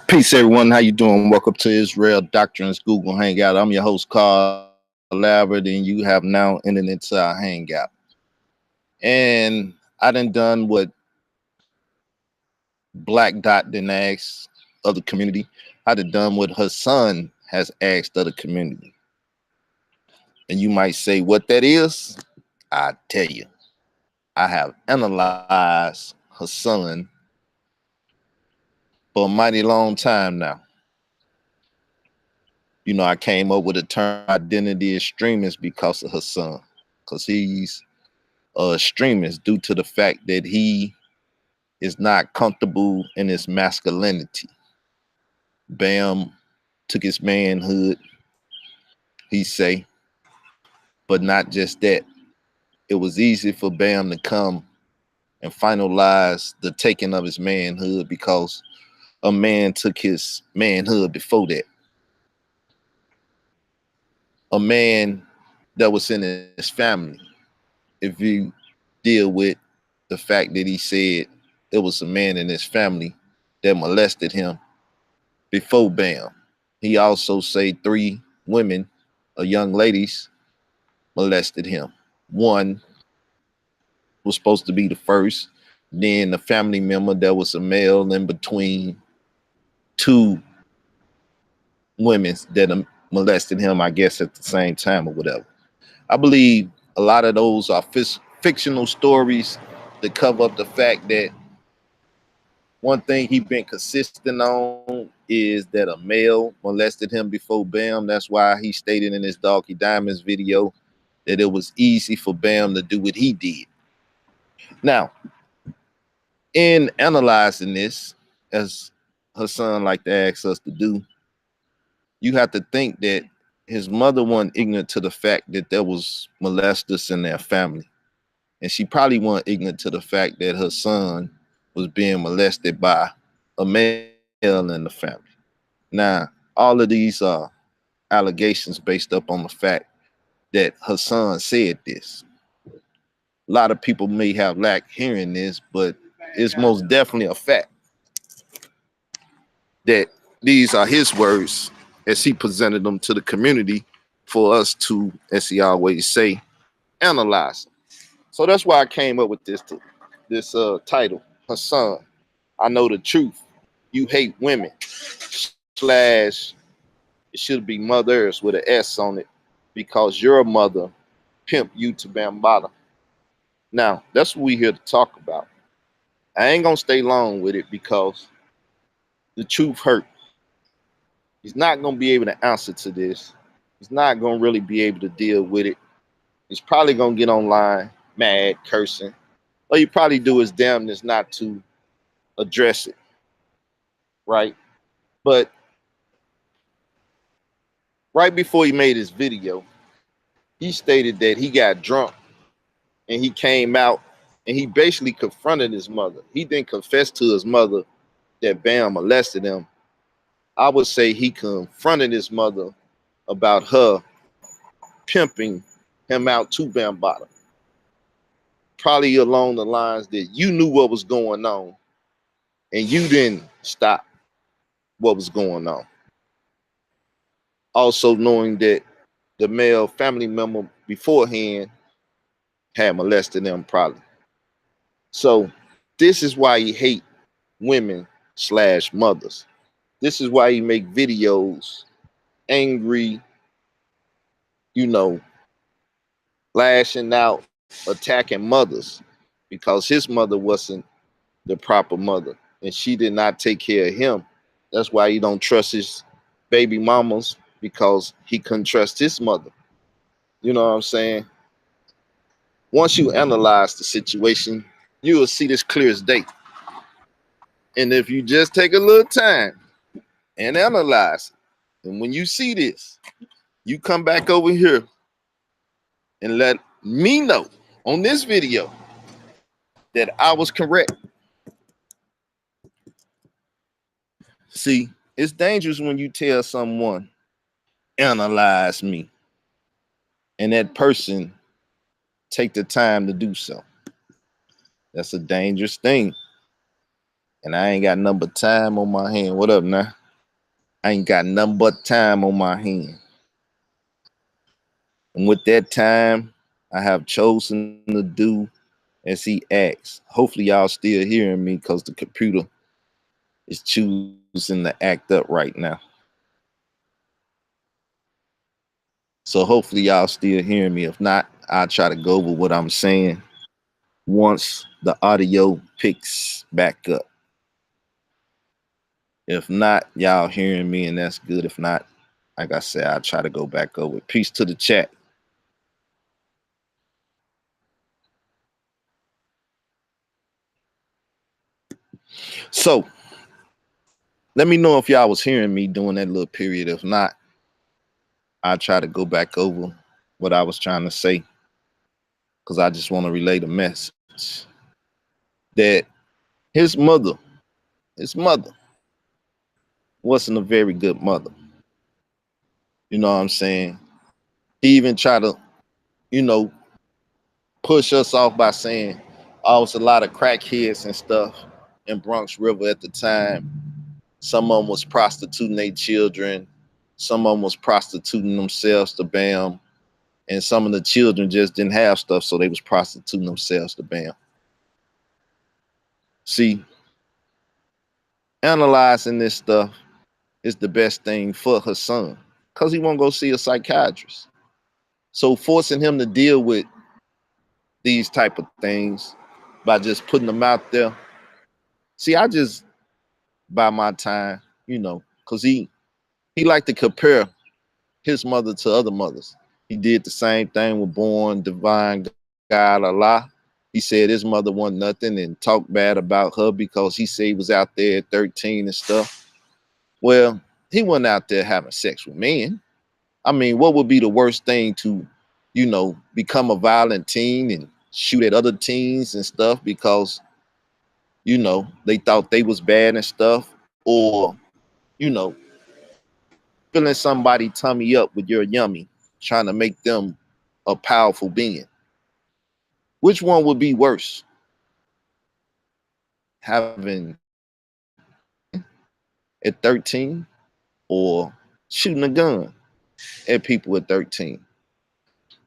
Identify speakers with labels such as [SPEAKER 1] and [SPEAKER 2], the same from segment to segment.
[SPEAKER 1] Peace, everyone. How you doing? Welcome to Israel Doctrines Google Hangout. I'm your host, Carl Lambert, and you have now entered into our Hangout. And I done what Black Dot didn't ask of the community. I done what Hassan has asked of the community. And you might say what that is. I tell you, I have analyzed Hassan for a mighty long time now. You know, I came up with the term identity extremist because of Hassan, because he's a extremist due to the fact that he is not comfortable in his masculinity. Bam took his manhood, he say, but not just that. It was easy for Bam to come and finalize the taking of his manhood because a man took his manhood before that. A man that was in his family. If you deal with the fact that he said it was a man in his family that molested him before Bam. He also said 3 women, young ladies, molested him. One was supposed to be the first. Then the family member that was a male in between 2 women that molested him, I guess, at the same time or whatever. I believe a lot of those are fictional stories that cover up the fact that one thing he been consistent on is that a male molested him before Bam. That's why he stated in his Doggy Diamonds video that it was easy for Bam to do what he did. Now, in analyzing this, as Hassan like to ask us to do, you have to think that his mother wasn't ignorant to the fact that there was molesters in their family. And she probably wasn't ignorant to the fact that her son was being molested by a male in the family. Now, all of these are allegations based up on the fact that her son said this. A lot of people may have lacked hearing this, but it's most definitely a fact that these are his words as he presented them to the community for us to, as he always say, analyze them. So that's why I came up with this title, Hassan, I know the truth. You hate women. Slash, it should be mothers with an S on it because your mother pimped you to Bambaataa. Now, that's what we're here to talk about. I ain't gonna stay long with it because the truth hurt. He's not gonna be able to answer to this. He's not gonna really be able to deal with it. He's probably gonna get online, mad, cursing. Or you probably do his damnness not to address it. Right? But right before he made his video, he stated that he got drunk and he came out and he basically confronted his mother. He didn't confess to his mother that Bam molested him. I would say he confronted his mother about her pimping him out to Bambaataa. Probably along the lines that you knew what was going on and you didn't stop what was going on. Also knowing that the male family member beforehand had molested them probably. So this is why he hate women slash mothers. This is why he make videos angry, you know, lashing out, attacking mothers because his mother wasn't the proper mother and she did not take care of him. That's why he don't trust his baby mamas because he couldn't trust his mother. You know what I'm saying? Once you analyze the situation, you will see this clear as day. And if you just take a little time and analyze it, and when you see this, you come back over here and let me know on this video that I was correct. See, it's dangerous when you tell someone, analyze me, and that person take the time to do so. That's a dangerous thing. And I ain't got nothing but time on my hand. What up now? I ain't got nothing but time on my hand. And with that time, I have chosen to do as he asks. Hopefully, y'all still hearing me because the computer is choosing to act up right now. So hopefully, y'all still hearing me. If not, I'll try to go over what I'm saying once the audio picks back up. If not, y'all hearing me, and that's good. If not, like I said, I'll try to go back over. Peace to the chat. So let me know if y'all was hearing me during that little period. If not, I'll try to go back over what I was trying to say because I just want to relay the message that his mother wasn't a very good mother. You know what I'm saying? He even tried to, you know, push us off by saying, oh, it's a lot of crackheads and stuff in Bronx River at the time. Some of them was prostituting their children. Some of them was prostituting themselves to Bam. And some of the children just didn't have stuff, so they was prostituting themselves to Bam. See, analyzing this stuff is the best thing for Hassan because he won't go see a psychiatrist. So forcing him to deal with these type of things by just putting them out there. See, I just by my time, you know, because he liked to compare his mother to other mothers. He did the same thing with Born, Divine, God, Allah. He said his mother wasn't nothing and talked bad about her because he said he was out there at 13 and stuff. Well, he wasn't out there having sex with men. I mean, what would be the worst thing to, you know, become a violent teen and shoot at other teens and stuff because, you know, they thought they was bad and stuff, or, you know, filling somebody tummy up with your yummy, trying to make them a powerful being. Which one would be worse? Having at 13 or shooting a gun at people at 13?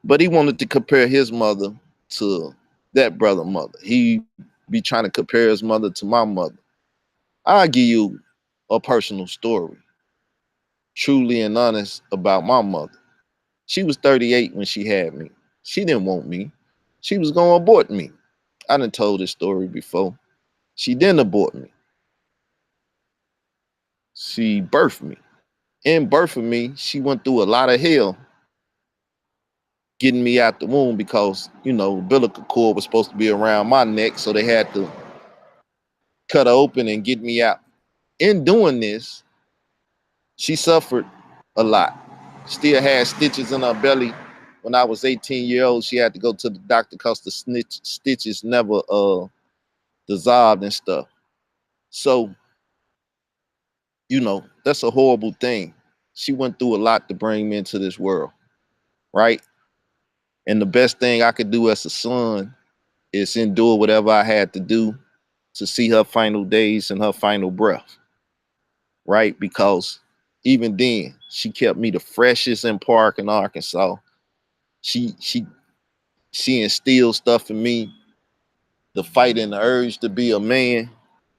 [SPEAKER 1] But he wanted to compare his mother to that brother mother. He be trying to compare his mother to my mother. I'll give you a personal story, truly and honest about my mother. She was 38 when she had me. She didn't want me. She was going to abort me. I done told this story before. She didn't abort me. She birthed me. In birthing me, she went through a lot of hell getting me out the womb because, you know, umbilical cord was supposed to be around my neck, so they had to cut her open and get me out. In doing this, she suffered a lot. Still had stitches in her belly. When I was 18 years old, she had to go to the doctor because the stitches never dissolved and stuff. So, you know, that's a horrible thing. She went through a lot to bring me into this world, right? And the best thing I could do as a son is endure whatever I had to do to see her final days and her final breath, right? Because even then, she kept me the freshest in Park in Arkansas. She instilled stuff in me, the fight and the urge to be a man,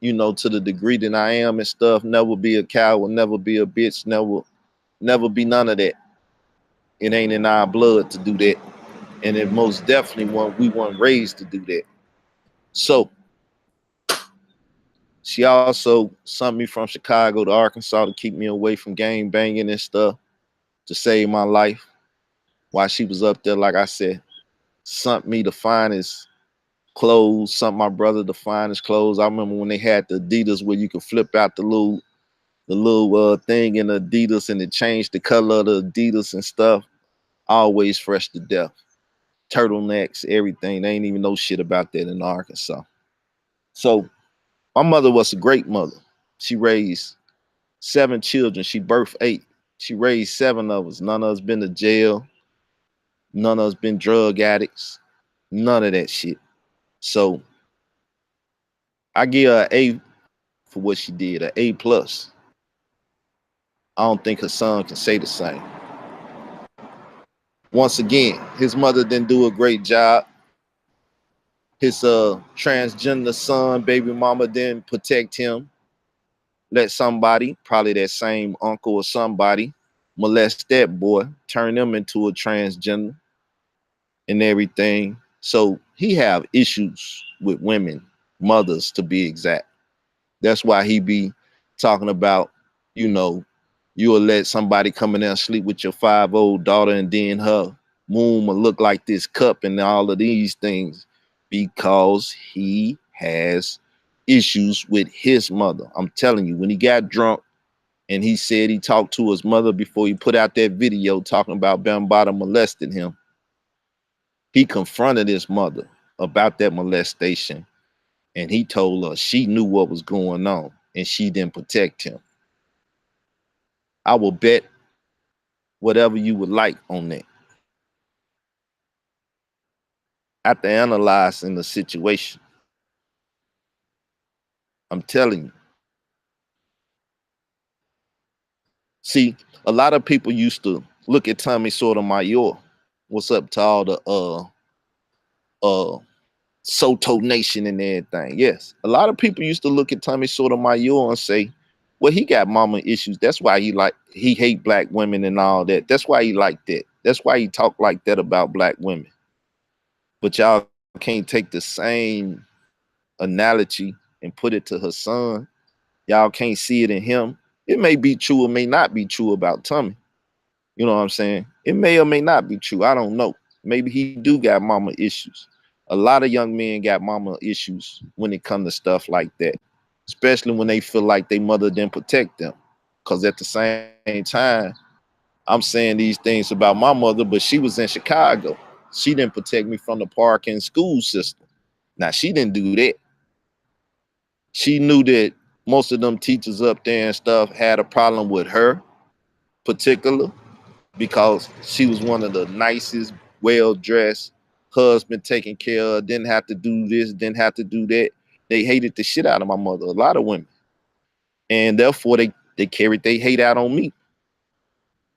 [SPEAKER 1] you know, to the degree that I am and stuff. Never be a coward, never be a bitch, never be none of that. It ain't in our blood to do that. And it most definitely we weren't raised to do that. So she also sent me from Chicago to Arkansas to keep me away from gang banging and stuff to save my life. While she was up there, like I said, sent me the finest clothes, sent my brother the finest clothes. I remember when they had the Adidas where you could flip out the little thing in Adidas and it changed the color of the Adidas and stuff. Always fresh to death. Turtlenecks, everything. They ain't even know shit about that in Arkansas. So my mother was a great mother. She raised 7 children. She birthed 8. She raised 7 of us. None of us been to jail. None of us been drug addicts. None of that shit. So I give her an A for what she did, an A plus. I don't think Hassan can say the same. Once again, his mother didn't do a great job. His transgender son, baby mama didn't protect him. Let somebody, probably that same uncle or somebody, molest that boy, turn them into a transgender and everything. So he have issues with women, mothers to be exact. That's why he be talking about, you know, you'll let somebody come in there and sleep with your 5-year-old daughter and then her womb will look like this cup and all of these things because he has issues with his mother. I'm telling you, when he got drunk and he said he talked to his mother before he put out that video talking about Bambaataa molesting him, he confronted his mother about that molestation and he told her she knew what was going on and she didn't protect him. I will bet whatever you would like on that. After analyzing the situation, I'm telling you. See, a lot of people used to look at Tommy Sotomayor. What's up to all the Soto Nation and everything? Yes, a lot of people used to look at Tommy Sotomayor and say, well, he got mama issues. That's why he hate black women and all that. That's why he like that. That's why he talk like that about black women. But y'all can't take the same analogy and put it to her son. Y'all can't see it in him. It may be true or may not be true about Tommy. You know what I'm saying? It may or may not be true. I don't know. Maybe he do got mama issues. A lot of young men got mama issues when it comes to stuff like that, especially when they feel like their mother didn't protect them. Because at the same time, I'm saying these things about my mother, but she was in Chicago. She didn't protect me from the park and school system. Now, she didn't do that. She knew that most of them teachers up there and stuff had a problem with her particular because she was one of the nicest, well-dressed, husband taken care of, didn't have to do this, didn't have to do that. They hated the shit out of my mother, a lot of women. And therefore they carried their hate out on me.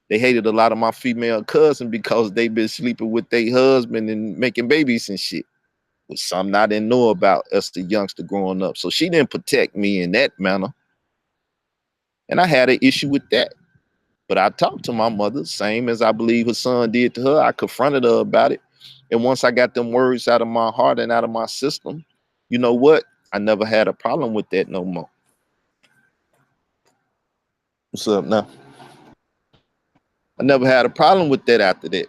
[SPEAKER 1] They hated a lot of my female cousins because they been sleeping with their husband and making babies and shit. Was something I didn't know about as the youngster growing up. So she didn't protect me in that manner. And I had an issue with that. But I talked to my mother, same as I believe her son did to her. I confronted her about it. And once I got them words out of my heart and out of my system, you know what? I never had a problem with that no more. What's up now? I never had a problem with that after that.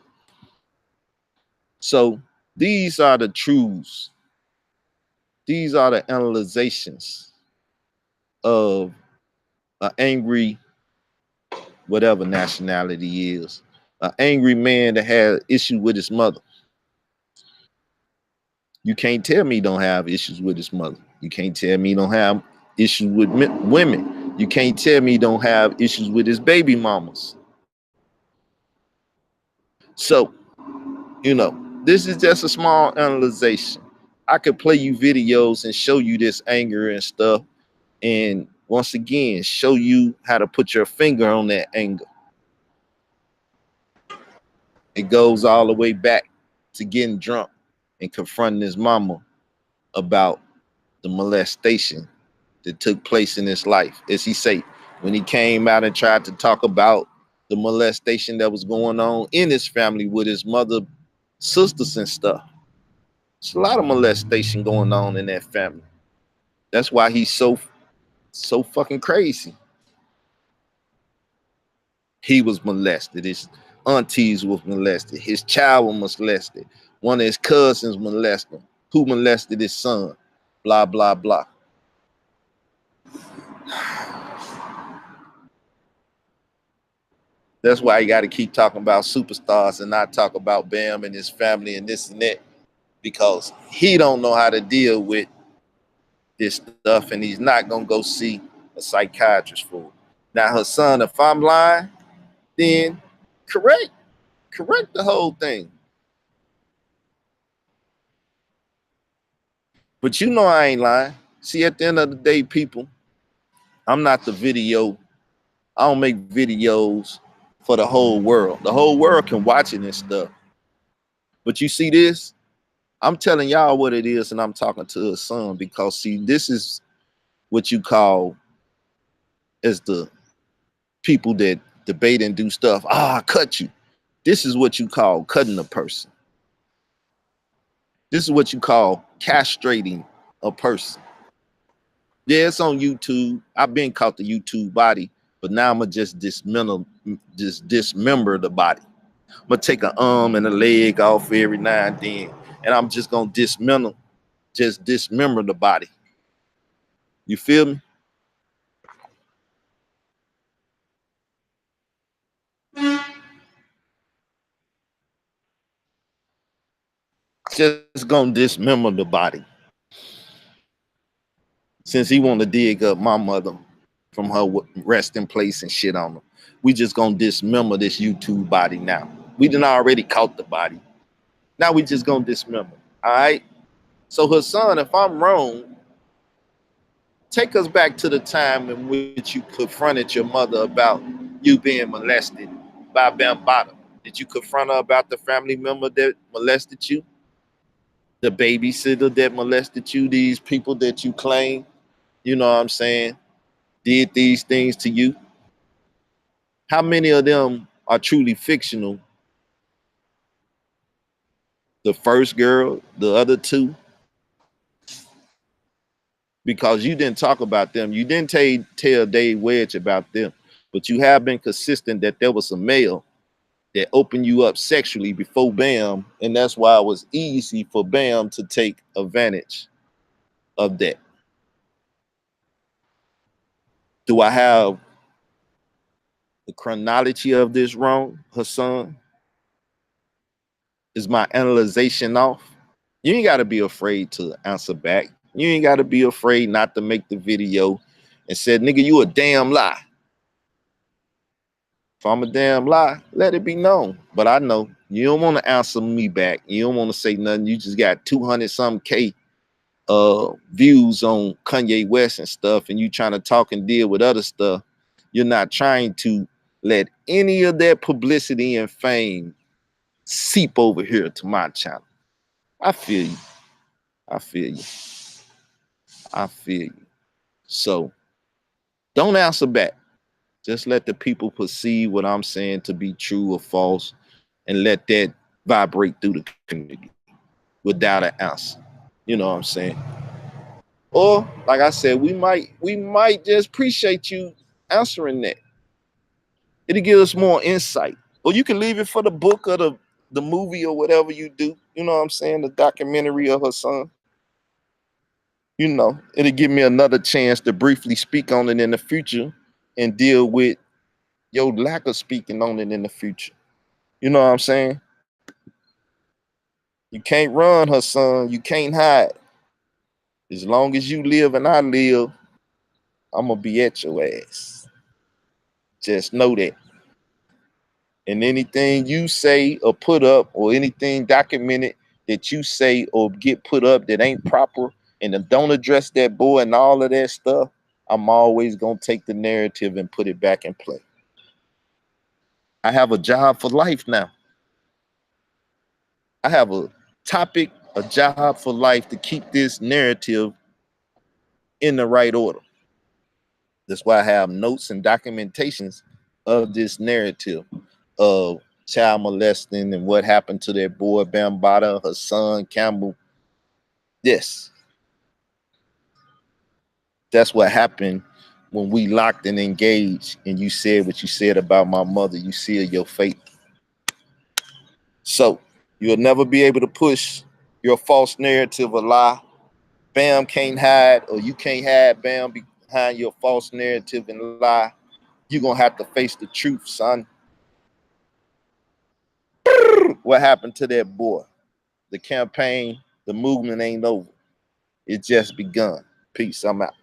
[SPEAKER 1] So these are the truths. These are the analyzations of an angry, whatever nationality is, an angry man that had issue with his mother. You can't tell me he don't have issues with his mother. You can't tell me he don't have issues with women. You can't tell me he don't have issues with his baby mamas. So, you know, this is just a small analyzation. I could play you videos and show you this anger and stuff. And once again, show you how to put your finger on that anger. It goes all the way back to getting drunk and confronting his mama about the molestation that took place in his life. As he say, when he came out and tried to talk about the molestation that was going on in his family with his mother, sisters and stuff. There's a lot of molestation going on in that family. That's why he's so fucking crazy. He was molested. His aunties was molested. His child was molested. One of his cousins molested him. Who molested his son? Blah, blah, blah. That's why you got to keep talking about superstars and not talk about Bam and his family and this and that, because he don't know how to deal with this stuff and he's not going to go see a psychiatrist for it. Now, Hassan, if I'm lying, then correct the whole thing. But you know I ain't lying. See, at the end of the day, people, I'm not the video. I don't make videos for the whole world. The whole world can watch it and stuff. But you see this? I'm telling y'all what it is, and I'm talking to Hassan because see, this is what you call as the people that debate and do stuff. I cut you. This is what you call cutting a person. This is what you call castrating a person. Yeah, it's on YouTube. I've been caught the YouTube body, but now I'm gonna just dismember the body. I'm gonna take an arm and a leg off every now and then, and I'm just gonna dismember the body. You feel me? Just gonna dismember the body. Since he want to dig up my mother from her resting place and shit on her, we just gonna dismember this YouTube body now. We done already caught the body. Now we just gonna dismember. All right. So Hassan, if I'm wrong, take us back to the time in which you confronted your mother about you being molested by Bambaataa. Did you confront her about the family member that molested you? The babysitter that molested you? These people that you claim, you know what I'm saying, did these things to you? How many of them are truly fictional? The first girl, the other two? Because you didn't talk about them. You didn't tell Dave Wedge about them. But you have been consistent that there was a male that opened you up sexually before Bam, and that's why it was easy for Bam to take advantage of that. Do I have the chronology of this wrong, Hassan? Is my analyzation off? You ain't got to be afraid to answer back. You ain't got to be afraid not to make the video and said, nigga, you a damn lie. If I'm a damn lie, let it be known. But I know you don't want to answer me back. You don't want to say nothing. You just got 200 some K views on Kanye West and stuff, and you trying to talk and deal with other stuff. You're not trying to let any of that publicity and fame seep over here to my channel. I feel you. I feel you. I feel you. So don't answer back. Just let the people perceive what I'm saying to be true or false, and let that vibrate through the community without an answer. You know what I'm saying? Or like I said, we might just appreciate you answering that. It'll give us more insight. Or you can leave it for the book or the movie or whatever you do. You know what I'm saying? The documentary of Hassan. You know, it'll give me another chance to briefly speak on it in the future and deal with your lack of speaking on it in the future. You know what I'm saying? You can't run, Hassan. You can't hide. As long as you live and I live, I'm gonna be at your ass. Just know that. And anything you say or put up, or anything documented that you say or get put up that ain't proper and don't address that boy and all of that stuff, I'm always gonna take the narrative and put it back in play. I have a job for life now. I have a topic, a job for life to keep this narrative in the right order. That's why I have notes and documentations of this narrative of child molesting and what happened to their boy Bambaataa, her son Campbell. Yes, that's what happened when we locked and engaged, and you said what you said about my mother. You sealed your fate. So you'll never be able to push your false narrative or lie. Bam can't hide, or you can't hide Bam behind your false narrative and lie. You're gonna have to face the truth, son. What happened to that boy? The campaign, the movement ain't over. It just begun. Peace. I'm out.